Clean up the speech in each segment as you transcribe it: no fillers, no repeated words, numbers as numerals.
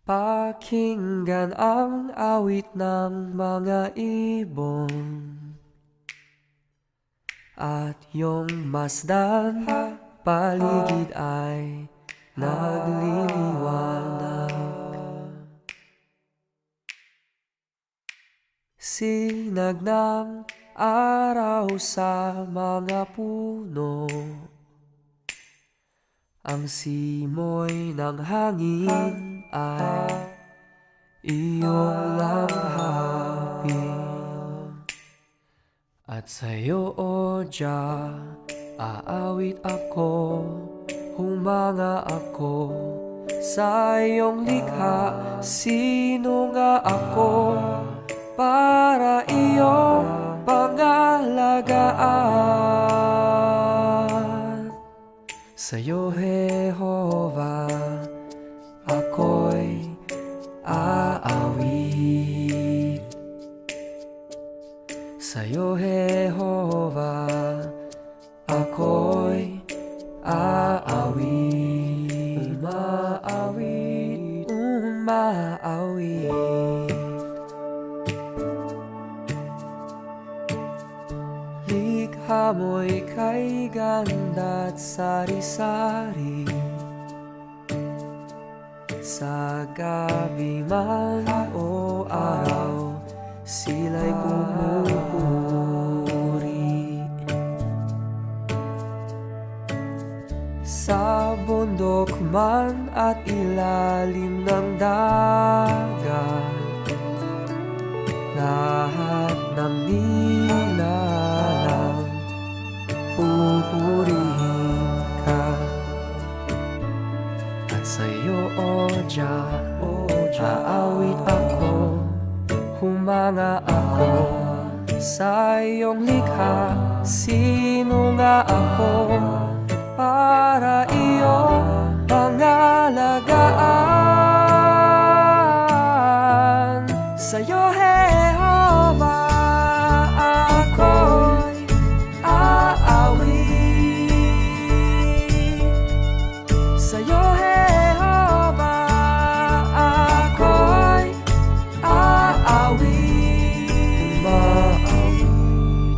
Pakinggan ang awit ng mga ibon at iyong masdan, paligid ay nagliliwanag. Sinag ng araw sa mga puno, ang simoy ng hangin ay iyong langhapin. At sa'yo, O Jah, aawit ako, humanga ako sa iyong likha. Sino nga ako para iyong pangalagaan? Sa'yo, Jehovah, ako'y aawit. Sa'yo, Jehovah, ako'y aawit. Umaawit, umaawit. Likha mo'y kay ganda at sari-sari, sa gabi man o araw sila'y pumupuri. Sa bundok man at ilalim ng dagat, lahat ng nilalang pupurihin ka. At sa'yo, O Jah, aawit ako, humanga ako sa iyong likha. Sino nga ako para iyong pangalagaan? Sa'yo, Jehovah, ako'y aawit. Sa'yo, Jehovah, ako'y aawit.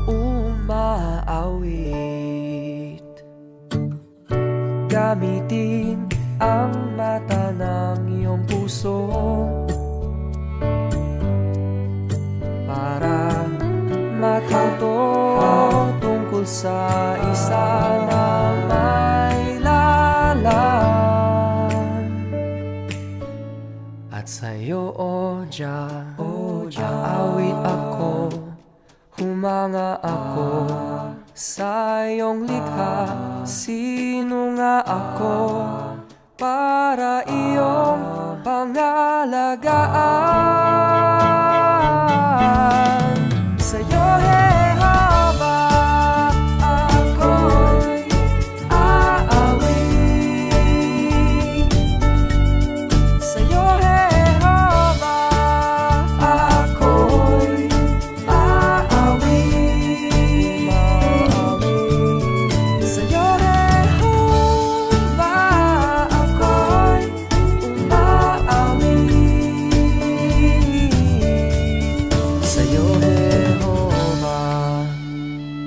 Umaawit. Gamitin ang mata ng iyong puso para matuto tungkol sa isa na may lalang. At sa'yo, O Jah, aawit ako, humanga ako sa iyong likha. Sino nga ako para iyong pangalagaan? Sa'yo, Jehovah, ako'y aawit. Sa'yo, Jehovah, ako'y aawit. Sa'yo, Jehovah, ako'y umaawit. Sa'yo, Jehovah,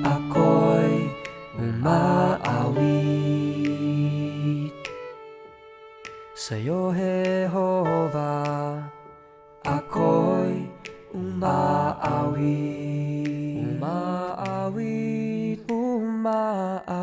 ako'y umaawit. Sa'yo, Jehovah, ako'y umaawit. Umaawit, umaawit.